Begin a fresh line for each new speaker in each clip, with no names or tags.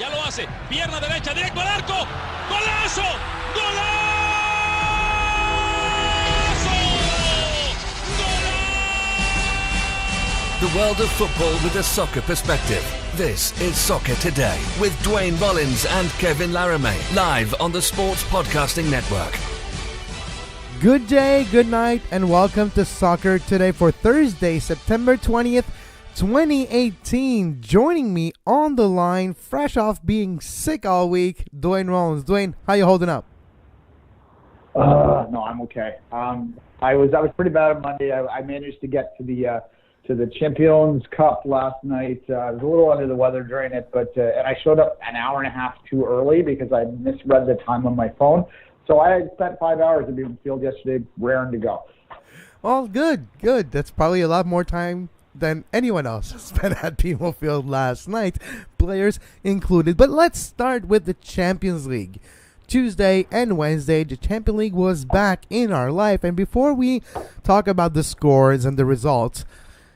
Ya lo hace. Pierna derecha, directo al arco. ¡Golazo! ¡Golazo!
The world of football with a soccer perspective. This is Soccer Today with Duane, Rollins and Kevin Laramee. Live on the Sports Podcasting Network.
Good day, good night, and welcome to Soccer Today for Thursday, September 20th, 2018. Joining me on the line, fresh off being sick all week, Duane Rollins. Duane, how you holding up?
No, I'm okay. I was pretty bad on Monday. I managed to get to the Campeones Cup last night. I was a little under the weather during it, and I showed up an hour and a half too early because I misread the time on my phone. So I had spent 5 hours at the field yesterday, raring to go.
Well, good. That's probably a lot more time than anyone else spent at BMO Field last night, players included. But let's start with the Champions League. Tuesday and Wednesday, the Champions League was back in our life. And before we talk about the scores and the results,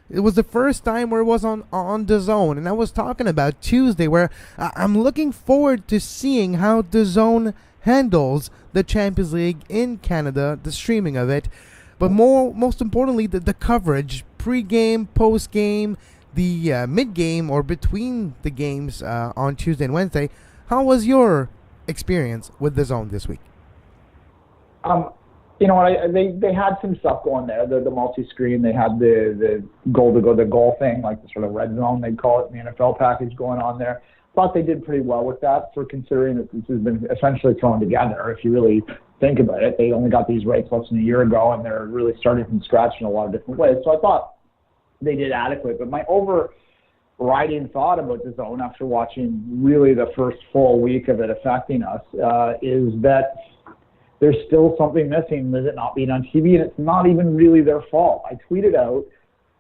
it was the first time where it was on DAZN, and I was talking about Tuesday, where I'm looking forward to seeing how DAZN handles the Champions League in Canada, the streaming of it, but most importantly, the coverage, pre-game, post-game, the mid-game or between the games on Tuesday and Wednesday. How was your experience with DAZN this week?
You know what? They had some stuff going there. The multi-screen. They had the goal thing, like the sort of red zone they call it, in the NFL package going on there. Thought they did pretty well with that, for considering that this has been essentially thrown together. If you really think about it, they only got these rights less than a year ago, and they're really starting from scratch in a lot of different ways. So I thought they did adequate. But my overriding thought about DAZN after watching really the first full week of it affecting us is that there's still something missing with it not being on TV, and it's not even really their fault. I tweeted out,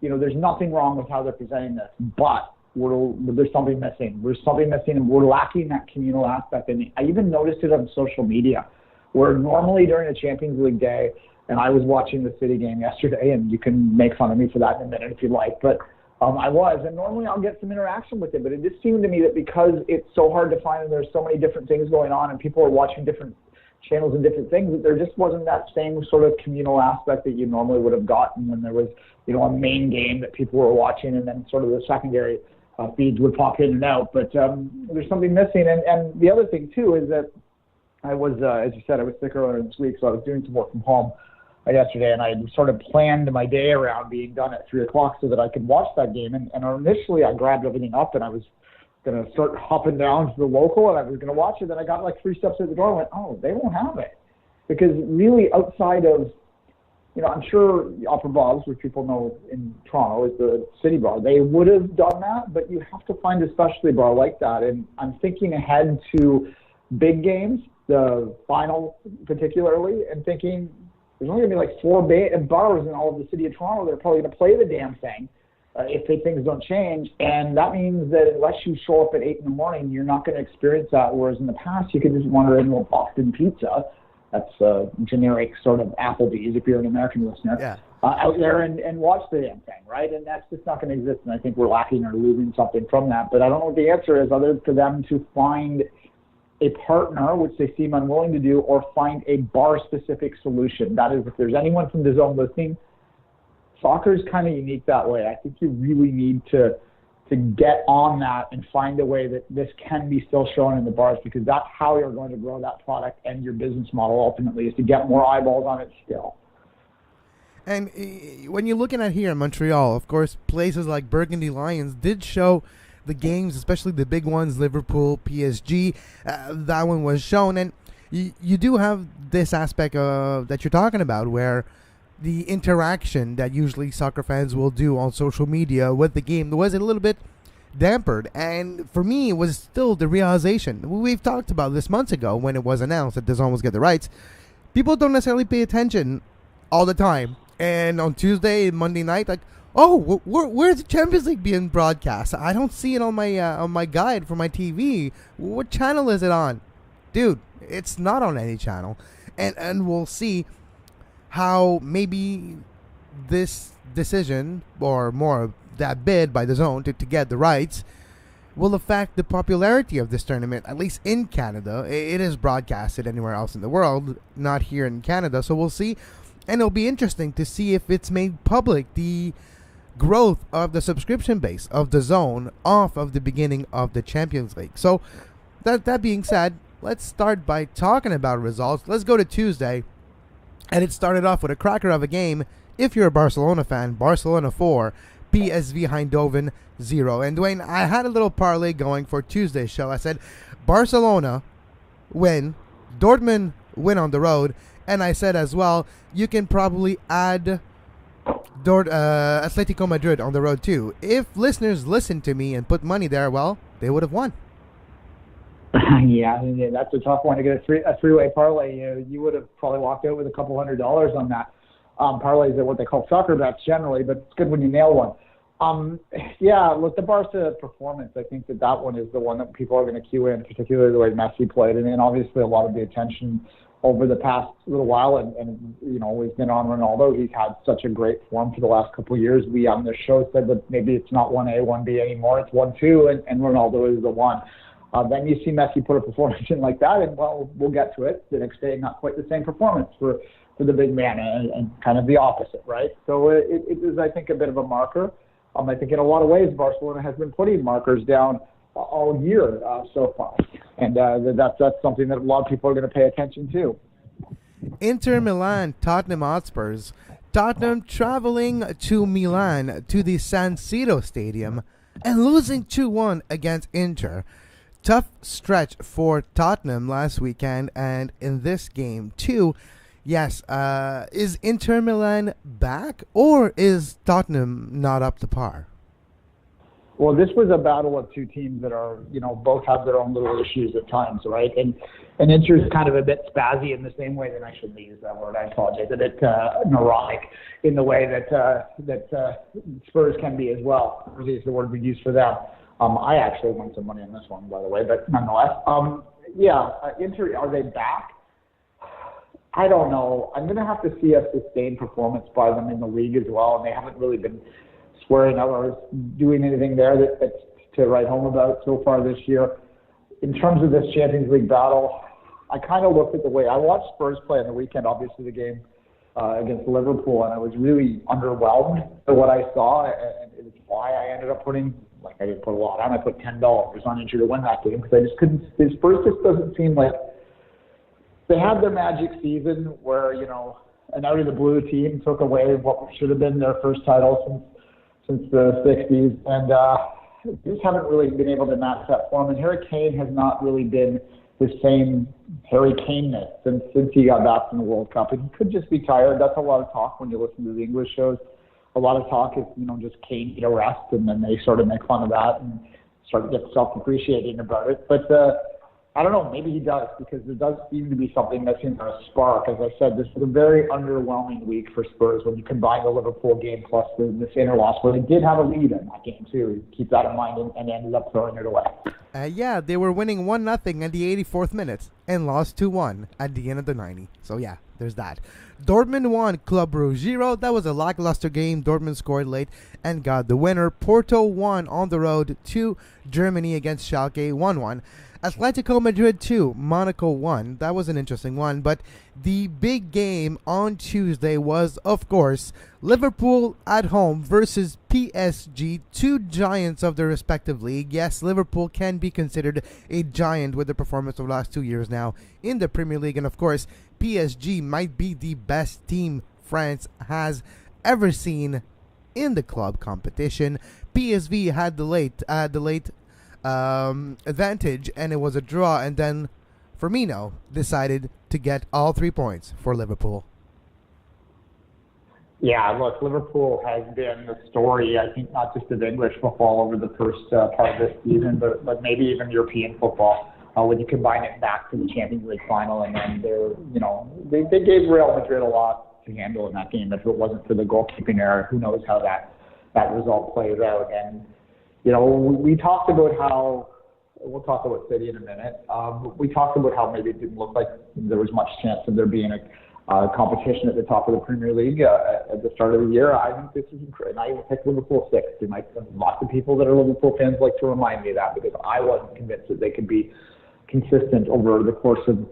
there's nothing wrong with how they're presenting this, but there's something missing. There's something missing, and we're lacking that communal aspect. And I even noticed it on social media, where normally during a Champions League day, and I was watching the City game yesterday, and you can make fun of me for that in a minute if you like, but I was, and normally I'll get some interaction with it, but it just seemed to me that because it's so hard to find and there's so many different things going on and people are watching different channels and different things, that there just wasn't that same sort of communal aspect that you normally would have gotten when there was, a main game that people were watching, and then sort of the secondary feeds would pop in and out. But there's something missing. And the other thing, too, is that I was, as you said, I was sick earlier this week, so I was doing some work from home yesterday, and I sort of planned my day around being done at 3 o'clock so that I could watch that game. And initially I grabbed everything up, and I was going to start hopping down to the local, and I was going to watch it. Then I got like 3 steps at the door and went, oh, they won't have it. Because really outside of, I'm sure Upper Bob's, which people know in Toronto is the City Bar, they would have done that, but you have to find a specialty bar like that. And I'm thinking ahead to big games, the final particularly, and thinking there's only going to be like 4 bars in all of the city of Toronto that are probably going to play the damn thing. If things don't change, and that means that unless you show up at 8 in the morning, you're not going to experience that, whereas in the past you could just wander into a Boston Pizza, that's a generic sort of Applebee's if you're an American listener, out there and watch the damn thing, right? And that's just not going to exist, and I think we're lacking or losing something from that. But I don't know what the answer is other for them to find a partner, which they seem unwilling to do, or find a bar-specific solution. That is, if there's anyone from DAZN listening, soccer is kind of unique that way. I think you really need to get on that and find a way that this can be still shown in the bars, because that's how you're going to grow that product, and your business model ultimately is to get more eyeballs on it still.
And when you're looking at here in Montreal, of course, places like Burgundy Lions did show the games, especially the big ones, Liverpool, PSG. That one was shown, and you do have this aspect that you're talking about, where the interaction that usually soccer fans will do on social media with the game was a little bit dampered. And for me, it was still the realization. We've talked about this months ago when it was announced that DAZN was get the rights. People don't necessarily pay attention all the time. And on Tuesday, Monday night, like, oh, where's the Champions League being broadcast? I don't see it on my guide for my TV. What channel is it on? Dude, it's not on any channel. And we'll see how maybe this decision, or more that bid by DAZN to get the rights, will affect the popularity of this tournament, at least in Canada. It is broadcasted anywhere else in the world, not here in Canada. So we'll see. And it'll be interesting to see if it's made public, the growth of the subscription base of the Zone off of the beginning of the Champions League. So that being said, let's start by talking about results. Let's go to Tuesday. And it started off with a cracker of a game. If you're a Barcelona fan, Barcelona 4, PSV Eindhoven 0. And Duane, I had a little parlay going for Tuesday's show. I said Barcelona win, Dortmund win on the road, and I said as well, you can probably add Atletico Madrid on the road too. If listeners listened to me and put money there, well, they would have won.
Yeah, that's a tough one to get a three-way parlay. You would have probably walked out with a couple $100 on that. Parlays are what they call soccer bets generally, but it's good when you nail one. Yeah, look, the Barca performance, I think that one is the one that people are going to cue in, particularly the way Messi played, and obviously a lot of the attention over the past little while, and we've been on Ronaldo. He's had such a great form for the last couple of years. We on this show said that maybe it's not 1A, 1B anymore, it's 1-2, and Ronaldo is the one. Then you see Messi put a performance in like that, and well, we'll get to it. The next day, not quite the same performance for the big man, and kind of the opposite, right? So it is, I think, a bit of a marker. I think in a lot of ways, Barcelona has been putting markers down all year so far, and that's something that a lot of people are going to pay attention to.
Inter Milan, Tottenham Hotspurs. Tottenham traveling to Milan to the San Siro Stadium and losing 2-1 against Inter. Tough stretch for Tottenham last weekend, and in this game too. Yes, is Inter Milan back, or is Tottenham not up to par?
Well, this was a battle of two teams that are, both have their own little issues at times, right? And Inter's kind of a bit spazzy in the same way that I shouldn't use that word. I apologize. A bit neurotic in the way that Spurs can be as well. Is the word we use for them. I actually won some money on this one, by the way, but nonetheless. Inter, are they back? I don't know. I'm going to have to see a sustained performance by them in the league as well, and they haven't really been swearing out or doing anything there that's to write home about so far this year. In terms of this Champions League battle, I kind of looked at the way I watched Spurs play on the weekend, obviously the game against Liverpool, and I was really underwhelmed by what I saw, and it's why I ended up putting, I didn't put a lot on, I put $10 on Inter to win that game, because I just couldn't, the Spurs just doesn't seem like, they had their magic season where, an out-of-the-blue team took away what should have been their first title since the 60s, and just haven't really been able to match that form. And Harry Kane has not really been the same Harry Kane-ness since he got back from the World Cup. And he could just be tired. That's a lot of talk when you listen to the English shows. A lot of talk is, just Kane need a rest, and then they sort of make fun of that and start to get self-depreciating about it. But I don't know, maybe he does, because there does seem to be something missing, a spark. As I said, this was a very underwhelming week for Spurs when you combine the Liverpool game plus this Inter loss, where they did have a lead in that game too. Keep that in mind, and ended up throwing it away.
Yeah, they were winning 1-0 at the 84th minute and lost 2-1 at the end of the 90. So yeah, there's that. Dortmund won, Club Brugge 0. That was a lackluster game. Dortmund scored late and got the winner. Porto won on the road to Germany against Schalke 1-1. Atletico Madrid 2, Monaco 1. That was an interesting one. But the big game on Tuesday was, of course, Liverpool at home versus PSG, two giants of their respective league. Yes, Liverpool can be considered a giant with the performance of the last 2 years now in the Premier League. And, of course, PSG might be the best team France has ever seen in the club competition. PSV had the late advantage, and it was a draw, and then Firmino decided to get all 3 points for Liverpool.
Yeah, look, Liverpool has been the story, I think, not just of English football over the first part of this season, but maybe even European football, when you combine it back to the Champions League final. And then they gave Real Madrid a lot to handle in that game. If it wasn't for the goalkeeping error, who knows how that result plays out. And we talked about how, we'll talk about City in a minute, we talked about how maybe it didn't look like there was much chance of there being competition at the top of the Premier League at the start of the year. I think this is incredible. I even picked Liverpool 6. Lots of people that are Liverpool fans like to remind me of that because I wasn't convinced that they could be consistent over the course of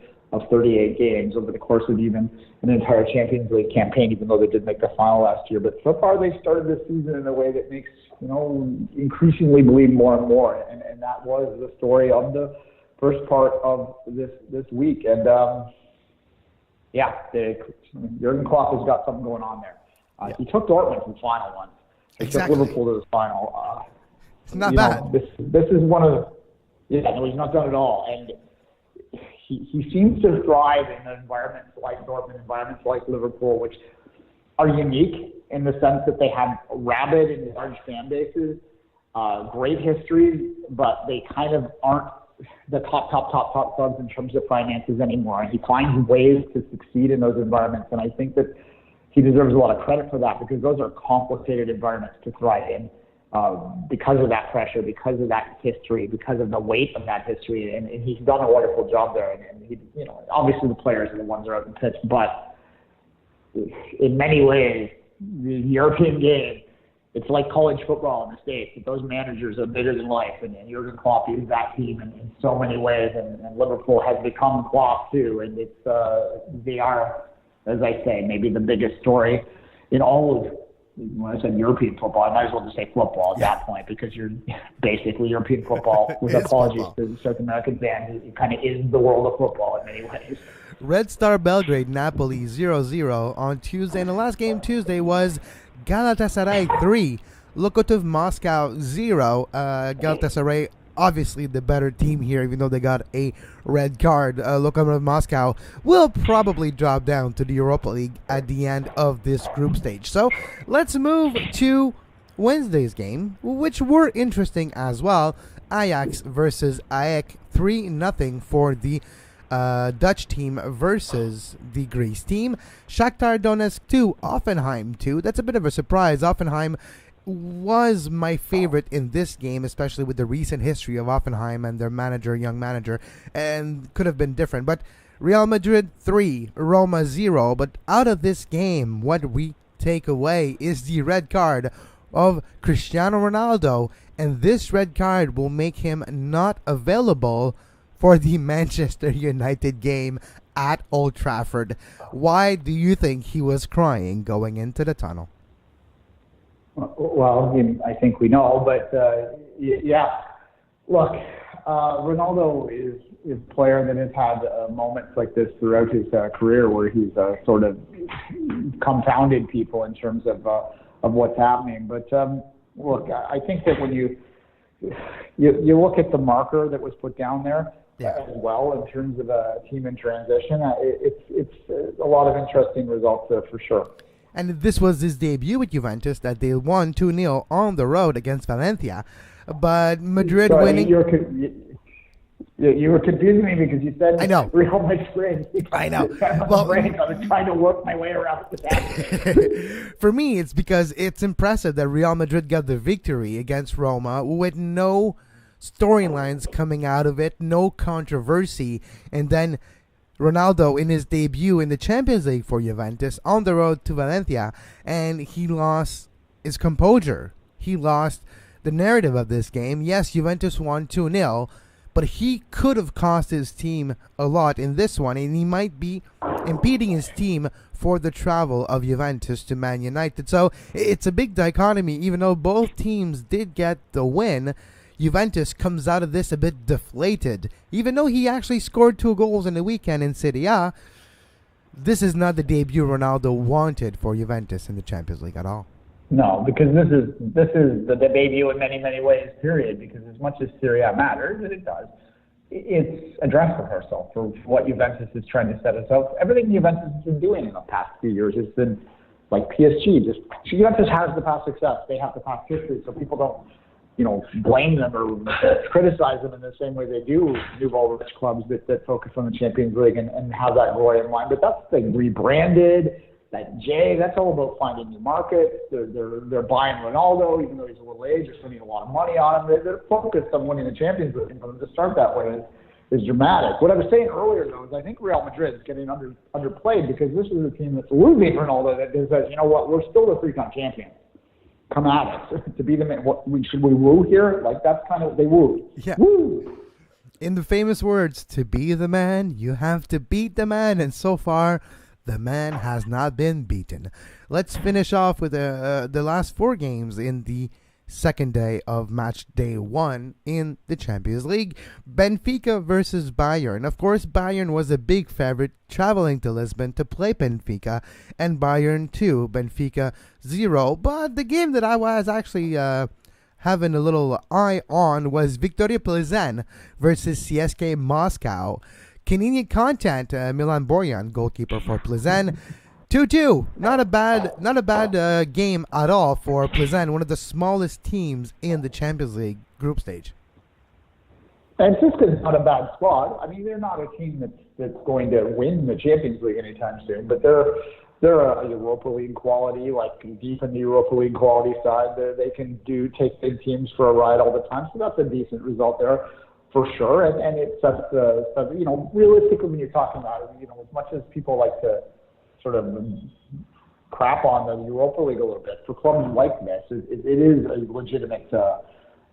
38 games, over the course of even an entire Champions League campaign, even though they did make the final last year. But so far they started this season in a way that makes, increasingly believe more and more. And that was the story of the first part of this week. And Jurgen Klopp has got something going on there. He took Dortmund to the final once. He took Liverpool to the final.
It's not bad.
This is one of he's not done it all. And he seems to thrive in environments like Dortmund, environments like Liverpool, which are unique in the sense that they have rabid and large fan bases, great histories, but they kind of aren't the top clubs in terms of finances anymore. And he finds ways to succeed in those environments. And I think that he deserves a lot of credit for that because those are complicated environments to thrive in. Because of that pressure, because of that history, because of the weight of that history, and he's done a wonderful job there. And he, obviously the players are the ones that are out in the pitch, but in many ways, the European game, it's like college football in the States. Those managers are bigger than life, and Jurgen Klopp is that team in so many ways, and Liverpool has become Klopp too, and they are, as I say, maybe the biggest story in all of. When I said European football, I might as well just say football at that point because you're basically European football. With apologies to the South American fans, it kind of is the world of football in many ways.
Red Star Belgrade, Napoli 0-0 on Tuesday. And the last game Tuesday was Galatasaray 3, Lokomotiv Moscow 0. Galatasaray obviously the better team here, even though they got a red card. Lokomotiv Moscow will probably drop down to the Europa League at the end of this group stage. So let's move to Wednesday's game, which were interesting as well. Ajax versus AEK, 3-0 for the Dutch team versus the Greece team. Shakhtar Donetsk 2, Offenheim 2. That's a bit of a surprise. Offenheim was my favorite in this game, especially with the recent history of Offenheim and their young manager, and could have been different. But Real Madrid 3, Roma 0. But out of this game, what we take away is the red card of Cristiano Ronaldo, and this red card will make him not available for the Manchester United game at Old Trafford. Why do you think he was crying going into the tunnel?
Well, I think we know, but yeah. Look, Ronaldo is a player that has had moments like this throughout his career where he's sort of confounded people in terms of what's happening. But look, I think that when you look at the marker that was put down there as well in terms of a team in transition, it's a lot of interesting results there for sure.
And this was his debut with Juventus that they won 2-0 on the road against Valencia. But Madrid winning...
You were confusing me because you said Real Madrid.
I know.
Well, I was trying to work my way around that.
For me, it's because it's impressive that Real Madrid got the victory against Roma with no storylines coming out of it, no controversy, and then Ronaldo in his debut in the Champions League for Juventus on the road to Valencia, and he lost his composure. He lost the narrative of this game. Yes, Juventus won 2-0, but he could have cost his team a lot in this one, and he might be impeding his team for the travel of Juventus to Man United. So it's a big dichotomy. Even though both teams did get the win, Juventus comes out of this a bit deflated. Even though he actually scored 2 goals in the weekend in Serie A, this is not the debut Ronaldo wanted for Juventus in the Champions League at all.
No, because this is the debut in many, many ways, period. Because as much as Serie A matters, and it does, it's a dress rehearsal for what Juventus is trying to set itself. Everything Juventus has been doing in the past few years has been like PSG. Juventus has the past success. They have the past history, so people don't blame them or criticize them in the same way they do nouveau rich clubs that focus on the Champions League and have that glory in mind. But that's rebranded. That's all about finding new markets. They're buying Ronaldo, even though he's a little age. They're spending a lot of money on him. They're focused on winning the Champions League. And for them to start that way is dramatic. What I was saying earlier, though, is I think Real Madrid is getting underplayed because this is a team that's losing Ronaldo that says, you know what, we're still the three-time champions. Come at us. To be the man, should we woo here? Like, that's kind of, they woo.
Yeah.
Woo!
In the famous words, to be the man, you have to beat the man. And so far, the man has not been beaten. Let's finish off with the last 4 games in the second day of match day 1 in the Champions League. Benfica versus Bayern. Of course, Bayern was a big favorite traveling to Lisbon to play Benfica, and Bayern 2, Benfica 0. But the game that I was actually having a little eye on was Victoria Plzen versus CSKA Moscow. Canadian content, Milan Borjan, goalkeeper for Plzen. 2-2. Not a bad game at all for Plzen, one of the smallest teams in the Champions League group stage.
And Siska's not a bad squad. I mean, they're not a team that's going to win the Champions League anytime soon, but they're a Europa League quality, like deep in the Europa League quality side. They can take big teams for a ride all the time, so that's a decent result there for sure. And it sets realistically when you're talking about it, as much as people like to sort of crap on the Europa League a little bit, for clubs like this, it is a legitimate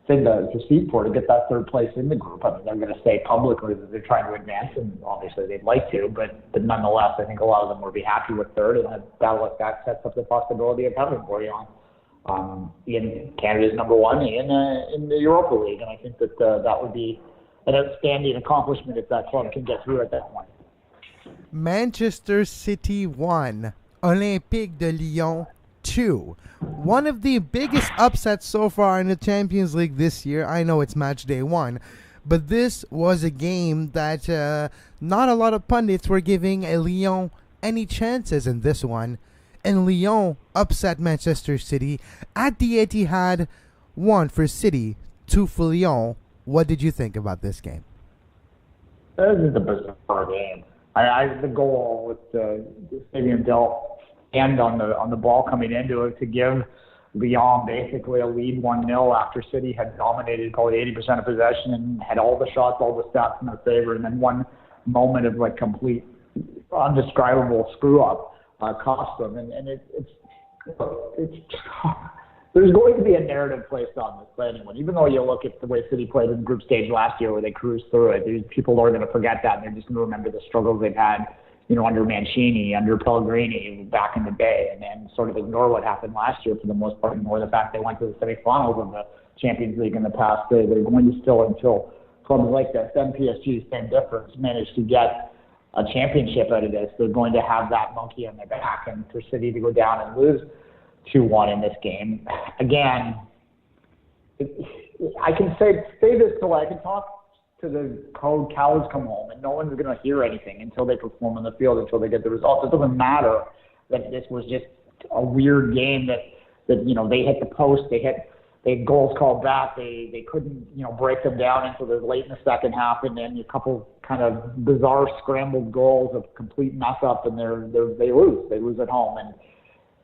thing to seek for, to get that third place in the group. I mean, they're going to say publicly that they're trying to advance, and obviously they'd like to, but nonetheless, I think a lot of them will be happy with third, and a battle like that sets up the possibility of having Borjan in Canada's number 1 in the Europa League, and I think that that would be an outstanding accomplishment if that club can get through at that point.
Manchester City 1, Olympique de Lyon 2. One of the biggest upsets so far in the Champions League this year. I know it's match day 1, but this was a game that not a lot of pundits were giving Lyon any chances in this one. And Lyon upset Manchester City at the Etihad. 1 for City, 2 for Lyon. What did you think about this game?
This is a bizarre game. The goal with the Stadium Del end on the ball coming into it to give Lyon basically a lead 1-0 after City had dominated probably 80% of possession and had all the shots, all the stats in their favor, and then one moment of like complete undescribable screw up cost them. And it's there's going to be a narrative placed on this by anyone. Even though you look at the way City played in the group stage last year where they cruised through it, people are going to forget that, and they're just going to remember the struggles they've had, under Mancini, under Pellegrini back in the day, and then sort of ignore what happened last year for the most part, ignore the fact they went to the semifinals of the Champions League in the past. They're going to still, until clubs like this, then PSG, same difference, managed to get a championship out of this. They're going to have that monkey on their back, and for City to go down and lose 2-1 in this game. Again, I can say this till I can talk to the cows come home, and no one's going to hear anything until they perform on the field, until they get the results. It doesn't matter that this was just a weird game that they hit the post, they had goals called back, they couldn't break them down until they're late in the second half, and then a couple kind of bizarre scrambled goals of complete mess up, and they lose at home, and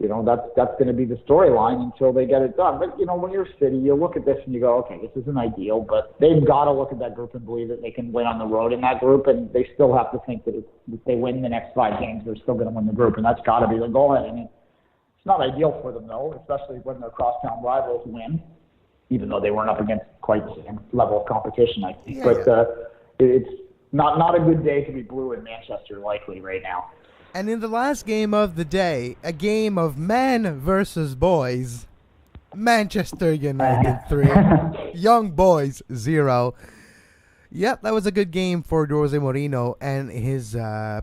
that's going to be the storyline until they get it done. But, when you're City, you look at this and you go, okay, this isn't ideal, but they've got to look at that group and believe that they can win on the road in that group, and they still have to think that if they win the next 5 games, they're still going to win the group, and that's got to be the goal. I mean, it's not ideal for them, though, especially when their crosstown rivals win, even though they weren't up against quite the same level of competition, I think. Yeah, but it's not a good day to be blue in Manchester, likely, right now.
And in the last game of the day, a game of men versus boys, Manchester United 3, Young Boys 0. Yep, that was a good game for Jose Mourinho and his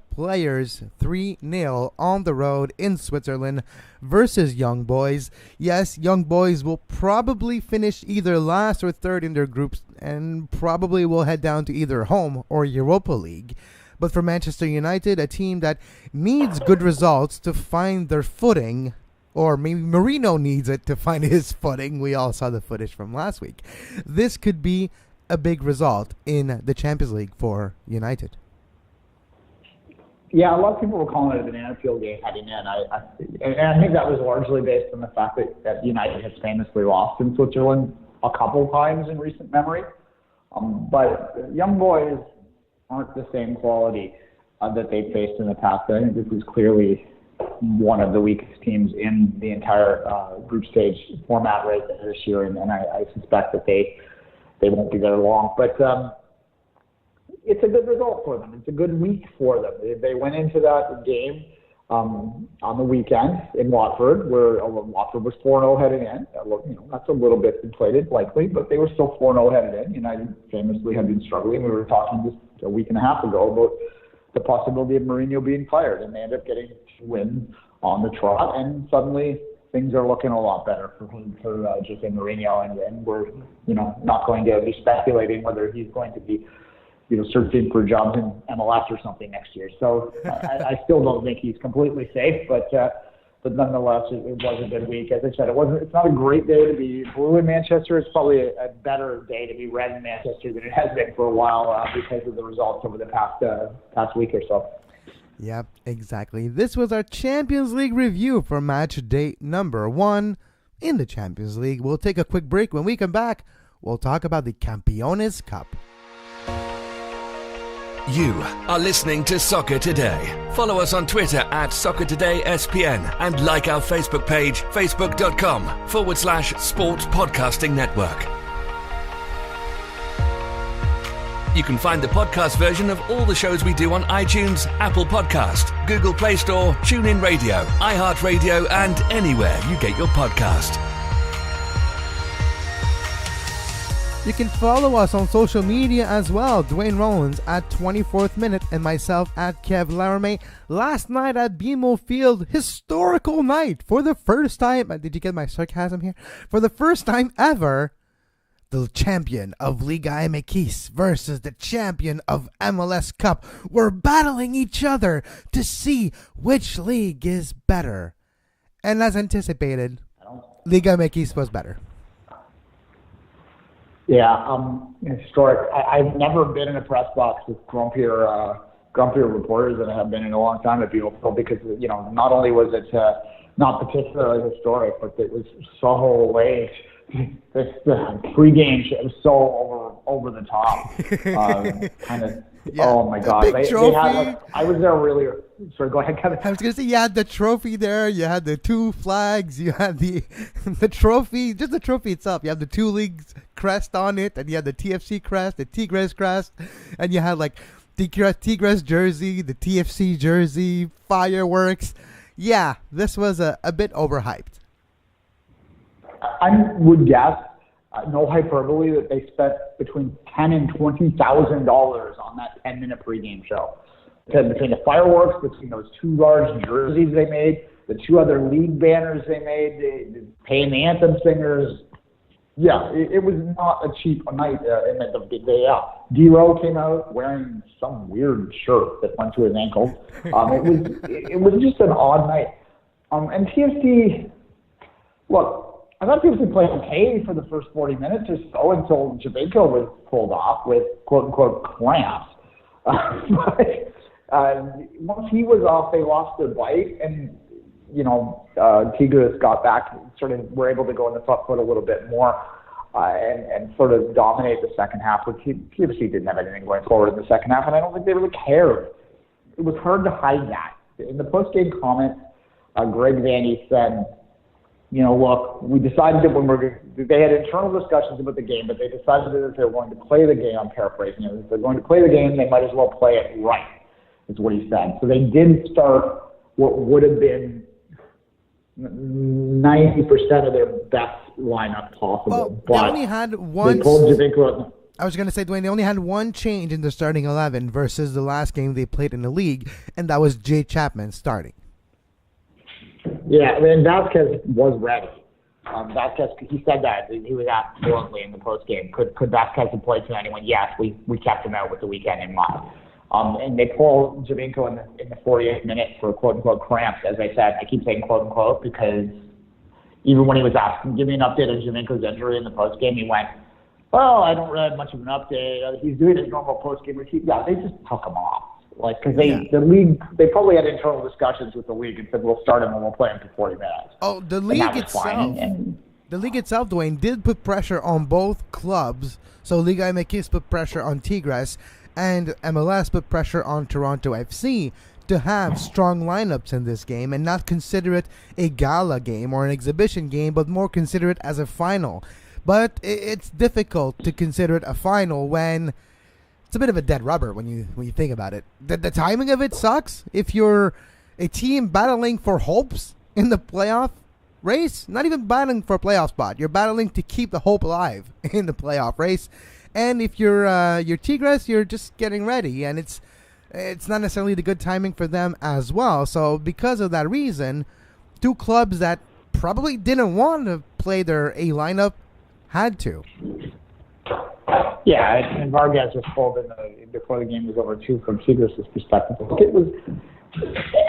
players. 3-0 on the road in Switzerland versus Young Boys. Yes, Young Boys will probably finish either last or third in their groups and probably will head down to either home or Europa League. But for Manchester United, a team that needs good results to find their footing, or maybe Mourinho needs it to find his footing. We all saw the footage from last week. This could be a big result in the Champions League for United.
Yeah, a lot of people were calling it a banana peel game heading in. And I think that was largely based on the fact that United has famously lost in Switzerland a couple times in recent memory. But Young Boys, aren't the same quality that they faced in the past. I think this is clearly one of the weakest teams in the entire group stage format right there this year, and I suspect that they won't be there long. But it's a good result for them. It's a good week for them. They went into that game on the weekend in Watford, where Watford was 4-0 headed in. That's a little bit inflated, likely, but they were still 4-0 headed in. United famously had been struggling. We were talking just a week and a half ago about the possibility of Mourinho being fired, and they ended up getting to win on the trot, and suddenly things are looking a lot better for Jose Mourinho, and we're not going to be speculating whether he's going to be searching for jobs in MLS or something next year. So I still don't think he's completely safe, but nonetheless, it was a good week. As I said, it's not a great day to be blue in Manchester. It's probably a better day to be red in Manchester than it has been for a while because of the results over the past week or so.
Yep, exactly. This was our Champions League review for match day number 1 in the Champions League. We'll take a quick break. When we come back, we'll talk about the Campeones Cup.
You are listening to Soccer Today. Follow us on Twitter at Soccer Today SPN and like our Facebook page, facebook.com/Sports Podcasting Network. You can find the podcast version of all the shows we do on iTunes, Apple Podcast, Google Play Store, TuneIn Radio, iHeartRadio, and anywhere you get your podcast.
You can follow us on social media as well. Duane Rollins at 24th Minute and myself at Kev Laramee. Last night at BMO Field, historical night for the first time. Did you get my sarcasm here? For the first time ever, the champion of Liga MX versus the champion of MLS Cup were battling each other to see which league is better. And as anticipated, Liga MX was better.
Yeah, historic. I've never been in a press box with grumpier reporters than I have been in a long time at Beautiful because, not only was it not particularly historic, but it was so late. The pregame show was so over the top. Kind of, yeah, oh my God. They had, I was there really. Sorry, go ahead, Kevin.
I was going to say, you had the trophy there. You had the 2 flags. You had the trophy, just the trophy itself. You have the 2 leagues crest on it, and you had the TFC crest, the Tigres crest, and you had like the Tigres jersey, the TFC jersey, fireworks. Yeah, this was a bit overhyped.
I would guess, no hyperbole, that they spent between $10,000 and $20,000 on that 10-minute pregame show. Because between the fireworks, between those 2 large jerseys they made, the 2 other league banners they made, paying the anthem singers, yeah, it was not a cheap night. D-Row came out wearing some weird shirt that went to his ankle. It was just an odd night. And TFC, look, I thought TFC played okay for the first 40 minutes or so until Javinko was pulled off with quote-unquote cramps. But once he was off, they lost their bite, and Tigres got back, sort of were able to go in the front foot a little bit more and sort of dominate the second half. But TFC didn't have anything going forward in the second half, and I don't think they really cared. It was hard to hide that. In the post-game comments, Greg Vandy said, look, we decided that they had internal discussions about the game, but they decided that if they were going to play the game, I'm paraphrasing it, if they're going to play the game, they might as well play it right, is what he said. So they did start what would have been 90% of their best lineup possible.
Well, they only had one.
They told Javinko,
I was going to say, Duane, they only had one change in the starting 11 versus the last game they played in the league, and that was Jay Chapman starting.
Yeah, I mean, Vasquez was ready. Vasquez, he said that. He was asked fluently in the postgame, could Vasquez have played tonight? And he went, yes, we kept him out with the weekend in mind. And they pulled Javinko in the 48th minute for quote-unquote cramps. As I said, I keep saying quote-unquote because even when he was asked, give me an update on Javinko's injury in the postgame, he went, well, I don't really have much of an update. He's doing his normal postgame routine. Yeah, they just took him off. Like, because the league, they probably had internal discussions with the league and said, we'll start him and we'll play him for 40 minutes.
Oh, the league itself, Duane, did put pressure on both clubs. So Liga MX put pressure on Tigres, and MLS put pressure on Toronto FC to have strong lineups in this game and not consider it a gala game or an exhibition game, but more consider it as a final. But it's difficult to consider it a final when it's a bit of a dead rubber when you think about it. The timing of it sucks. If you're a team battling for hopes in the playoff race, not even battling for a playoff spot, you're battling to keep the hope alive in the playoff race. And if you're Tigres, you're just getting ready, and it's not necessarily the good timing for them as well. So because of that reason, two clubs that probably didn't want to play their A lineup had to.
Yeah, and Vargas was told before the game was over too, from Tigres' perspective. It was,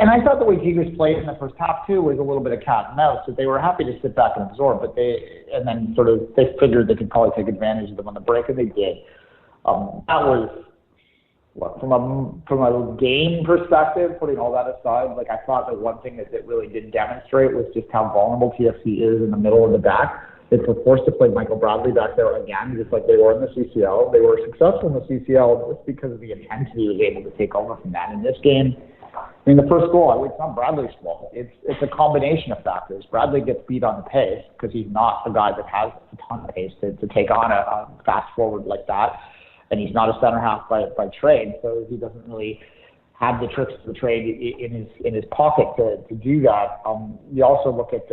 and I thought the way Tigres played in the first half too was a little bit of cat and mouse. So they were happy to sit back and absorb, but they figured they could probably take advantage of them on the break, and they did. That was. From a game perspective, putting all that aside, I thought that one thing that it really did demonstrate was just how vulnerable TFC is in the middle of the back. They were forced to play Michael Bradley back there again, just like they were in the CCL. They were successful in the CCL just because of the intensity he was able to take over from that. In this game, the first goal, it's not Bradley's fault. It's a combination of factors. Bradley gets beat on the pace because he's not a guy that has a ton of pace to take on a fast forward like that. And he's not a center half by trade, so he doesn't really have the tricks of the trade in his pocket to do that. You also look at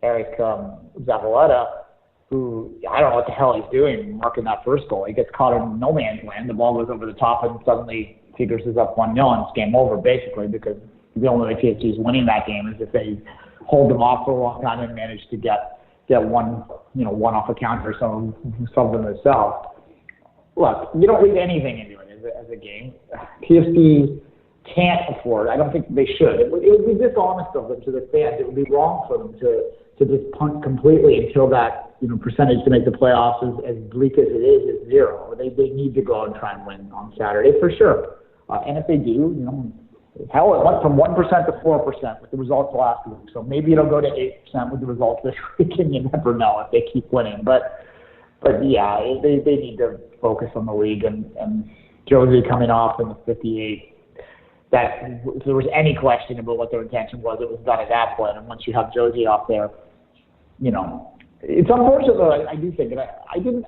Eric Zavaleta, who I don't know what the hell he's doing marking that first goal. He gets caught in no man's land. The ball goes over the top, and suddenly Tigres is up 1-0, and it's game over basically, because the only way TFC is winning that game is if they hold them off for a long time and manage to get one off a counter or something themselves. Look, you don't read anything into it as a game. TFC can't afford. I don't think they should. It would be dishonest of them to the fans. It would be wrong for them to just punt completely until that percentage to make the playoffs, as bleak as it is zero. They need to go out and try and win on Saturday for sure. And if they do, hell, it went from 1% to 4% with the results last week. So maybe it'll go to 8% with the results this week, and you never know if they keep winning. But yeah, they need to focus on the league, and Josie coming off in the 58. That if there was any question about what their intention was, it was done at that point. And once you have Josie off there, it's unfortunate though. I do think, and I didn't.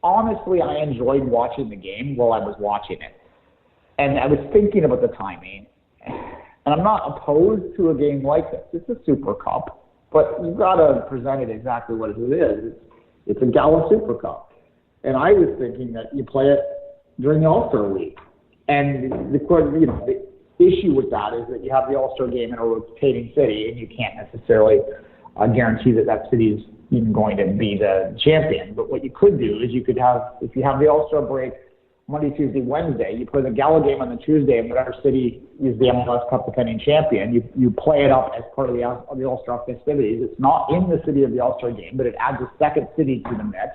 Honestly, I enjoyed watching the game while I was watching it, and I was thinking about the timing. And I'm not opposed to a game like this. It's a Super Cup, but you've got to present it exactly what it is. It's a Gala Super Cup. And I was thinking that you play it during the All-Star week. And the issue with that is that you have the All-Star game in a rotating city, and you can't necessarily guarantee that city is even going to be the champion. But what you could do is you could have, if you have the All-Star break Monday, Tuesday, Wednesday, you play the Gala game on the Tuesday, and whatever city is the MLS Cup defending champion, you play it up as part of the All-Star festivities. It's not in the city of the All-Star game, but it adds a second city to the mix.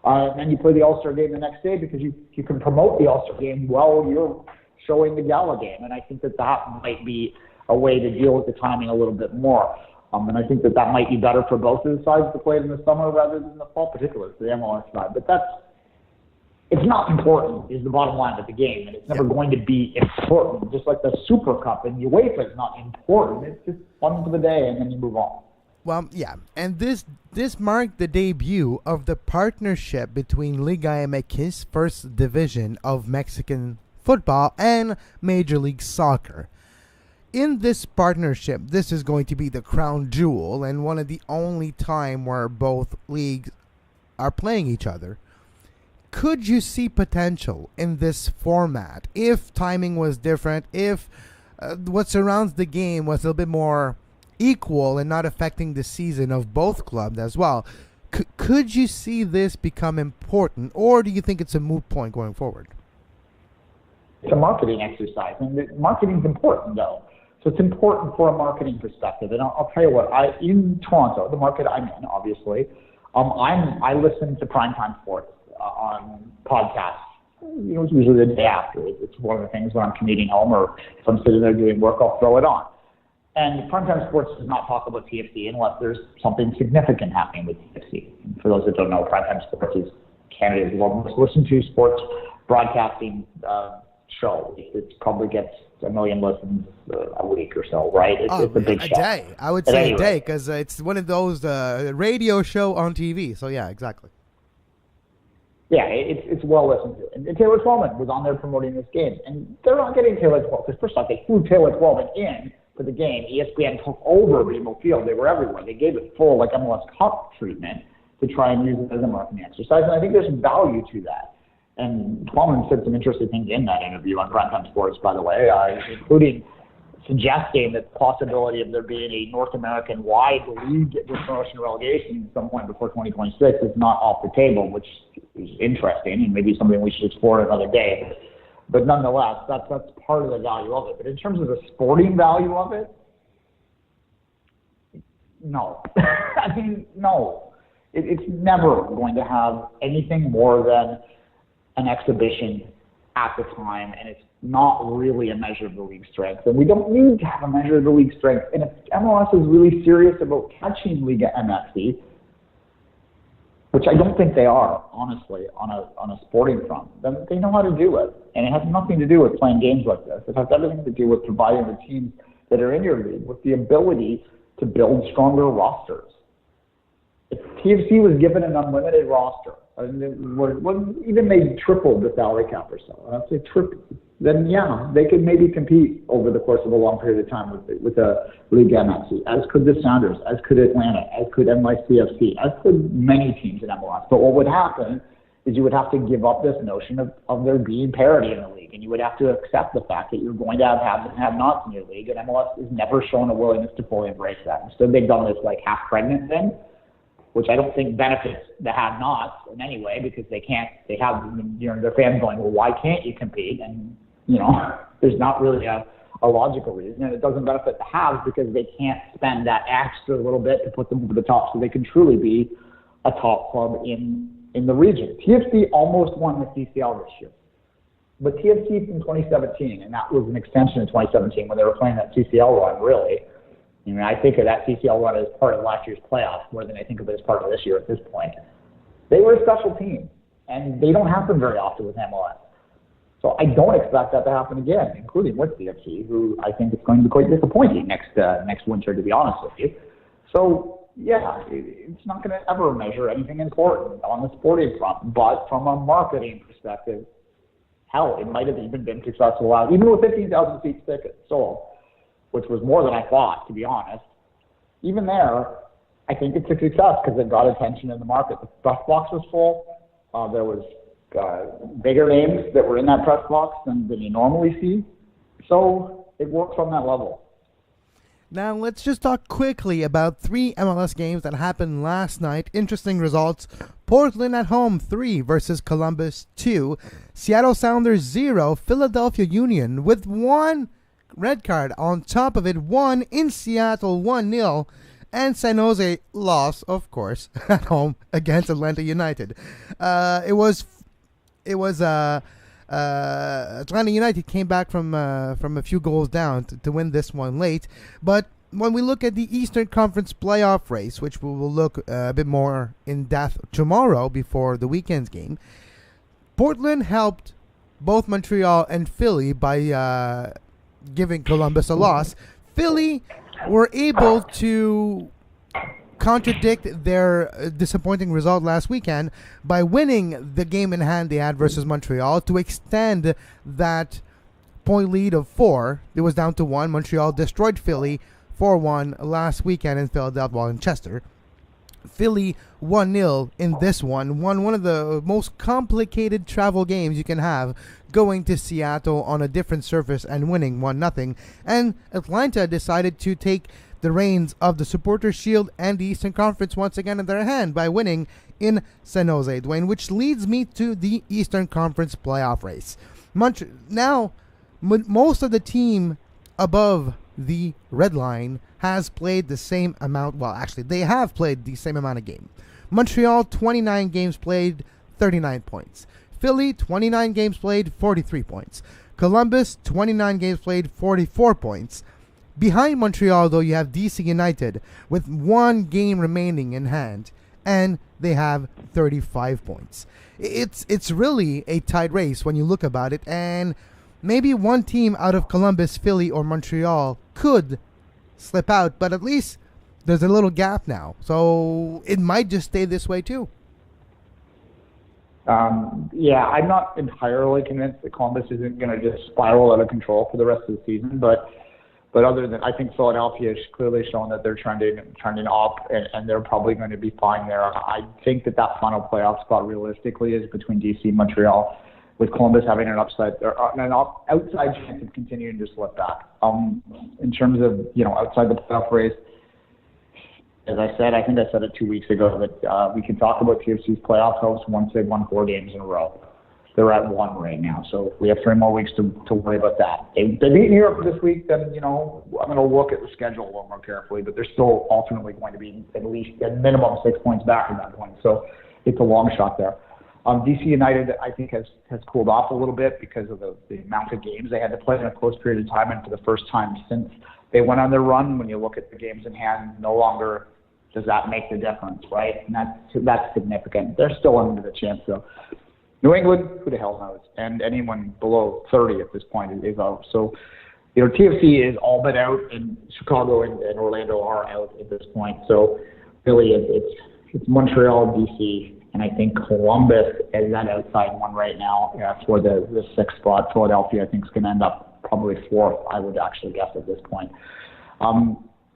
And then you play the All-Star game the next day because you can promote the All-Star game while you're showing the Gala game. And I think that might be a way to deal with the timing a little bit more. And I think that might be better for both of the sides to play it in the summer rather than the fall, particularly for the MLS side. But it's not important, is the bottom line of the game, and it's never going to be important. Just like the Super Cup and UEFA is not important. It's just fun for the day, and then you move on.
Well, yeah, and this marked the debut of the partnership between Liga MX, first division of Mexican football, and Major League Soccer. In this partnership, this is going to be the crown jewel and one of the only time where both leagues are playing each other. Could you see potential in this format if timing was different, if what surrounds the game was a little bit more equal and not affecting the season of both clubs as well? Could you see this become important, or do you think it's a moot point going forward?
It's a marketing exercise, and marketing is important, though. So it's important for a marketing perspective. And I'll tell you what, in Toronto, the market I'm in, obviously, I listen to primetime sports on podcasts. It's usually the day after. It's one of the things when I'm commuting home, or if I'm sitting there doing work, I'll throw it on. And primetime sports does not talk about TFC unless there's something significant happening with TFC. And for those that don't know, primetime sports is Canada's most listened to sports broadcasting show. It probably gets 1 million listens a week or so, right? It's a big show.
A day. I would say a day, because it's one of those radio show on TV. So, yeah, exactly.
Yeah, it's well listened to. And Taylor Twellman was on there promoting this game. And they're not getting Taylor Twellman, because first off, they flew Taylor Twellman in for the game. ESPN took over BMO Field. They were everywhere. They gave it full, like, MLS Cup treatment to try and use it as a marketing exercise. And I think there's value to that. And Twellman said some interesting things in that interview on Primetime Sports, by the way, including suggesting that the possibility of there being a North American-wide league with promotion and relegation at some point before 2026 is not off the table, which is interesting and maybe something we should explore another day. But nonetheless, that's part of the value of it. But in terms of the sporting value of it, no. I mean, no. It's never going to have anything more than an exhibition at the time, and it's not really a measure of the league's strength. And we don't need to have a measure of the league's strength. And if MLS is really serious about catching Liga MX, which I don't think they are, honestly, on a sporting front, then they know how to do it. And it has nothing to do with playing games like this. It has everything to do with providing the teams that are in your league with the ability to build stronger rosters. If TFC was given an unlimited roster, even they tripled the salary cap or so, and I'd say triple, then yeah, they could maybe compete over the course of a long period of time with a League MX, as could the Sounders, as could Atlanta, as could NYCFC, as could many teams in MLS. But what would happen is you would have to give up this notion of there being parity in the league, and you would have to accept the fact that you're going to have haves and have-nots in your league, and MLS has never shown a willingness to fully embrace that. Instead, they've done this like half-pregnant thing, which I don't think benefits the have-nots in any way, because they have their fans going, well, why can't you compete? And, there's not really a logical reason. And it doesn't benefit the haves because they can't spend that extra little bit to put them over the top so they can truly be a top club in the region. TFC almost won the CCL this year. But TFC from 2017, and that was an extension of 2017 when they were playing that CCL run, really. I think of that CCL run as part of last year's playoffs more than I think of it as part of this year at this point. They were a special team, and they don't happen very often with MLS. So I don't expect that to happen again, including with CFC, who I think is going to be quite disappointing next winter, to be honest with you. So, yeah, it's not going to ever measure anything important on the sporting front, but from a marketing perspective, hell, it might have even been successful out, even with 15,000 seats tickets sold, which was more than I thought, to be honest. Even there, I think it's a success because it got attention in the market. The press box was full. There was bigger names that were in that press box than you normally see. So it works on that level.
Now let's just talk quickly about 3 MLS games that happened last night. Interesting results. Portland at home 3 versus Columbus 2. Seattle Sounders 0. Philadelphia Union with 1 red card on top of it, 1 in Seattle 1-0. And San Jose lost, of course, at home against Atlanta United. It was Atlanta United came back from a few goals down to win this one late. But when we look at the Eastern Conference playoff race, which we will look a bit more in depth tomorrow before the weekend's game, Portland helped both Montreal and Philly by giving Columbus a loss. Philly were able to contradict their disappointing result last weekend by winning the game in hand they had versus Montreal to extend that point lead of 4. It was down to 1. Montreal destroyed Philly 4-1 last weekend in Philadelphia and Chester. Philly 1-0 in this one. One of the most complicated travel games you can have, going to Seattle on a different surface and winning 1-0. And Atlanta decided to take the reins of the Supporters' Shield and the Eastern Conference once again in their hand by winning in San Jose, Duane, which leads me to the Eastern Conference playoff race. Now, most of the team above the red line has played the same amount. Well, actually, they have played the same amount of game. Montreal, 29 games played, 39 points. Philly, 29 games played, 43 points. Columbus, 29 games played, 44 points. Behind Montreal, though, you have DC United with 1 game remaining in hand and they have 35 points. It's really a tight race when you look about it, and maybe one team out of Columbus, Philly, or Montreal could slip out, but at least there's a little gap now. So it might just stay this way too.
Yeah, I'm not entirely convinced that Columbus isn't going to just spiral out of control for the rest of the season, but other than, I think Philadelphia has clearly shown that they're trending up, and they're probably going to be fine there. I think that final playoff spot realistically is between DC and Montreal, with Columbus having an outside chance of continuing to slip back. In terms of outside the playoff race, as I said, I think I said it 2 weeks ago that we can talk about TFC's playoff hopes once they've won 4 games in a row. They're at 1 right now, so we have 3 more weeks to worry about that. They beat New York this week, then I'm going to look at the schedule a little more carefully, but they're still ultimately going to be at least at minimum 6 points back at that point, so it's a long shot there. DC United, I think, has cooled off a little bit because of the amount of games they had to play in a close period of time, and for the first time since they went on their run, when you look at the games in hand, no longer does that make the difference, right? And that's significant. They're still under the chance, though. New England, who the hell knows? And anyone below 30 at this point is out. So, TFC is all but out, and Chicago and Orlando are out at this point. So, really, it's Montreal, DC, and I think Columbus is that outside one right now for the 6th spot. Philadelphia, I think, is going to end up probably 4th, I would actually guess at this point.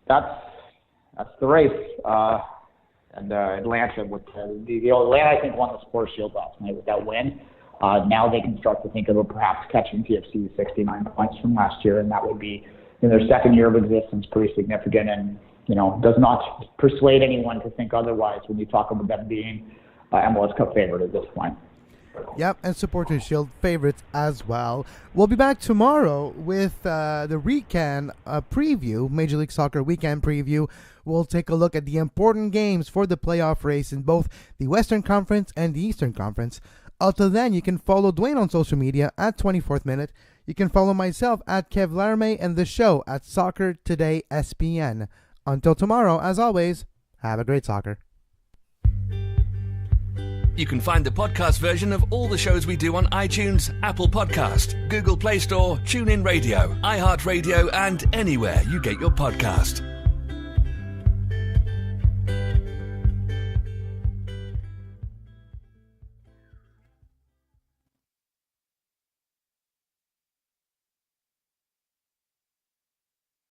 That's the race. And Atlanta, with Atlanta, I think, won the Sport Shield last night with that win. Now they can start to think about perhaps catching TFC 69 points from last year, and that would be, in their 2nd year of existence, pretty significant, and does not persuade anyone to think otherwise when you talk about them being MLS Cup favorite at this point.
Yep, and Supporters Shield favorites as well. We'll be back tomorrow with the weekend preview, Major League Soccer weekend preview. We'll take a look at the important games for the playoff race in both the Western Conference and the Eastern Conference. Until then, you can follow Duane on social media at 24th Minute. You can follow myself at Kev Laramee and the show at Soccer Today SPN. Until tomorrow, as always, have a great soccer.
You can find the podcast version of all the shows we do on iTunes, Apple Podcast, Google Play Store, TuneIn Radio, iHeartRadio, and anywhere you get your podcast.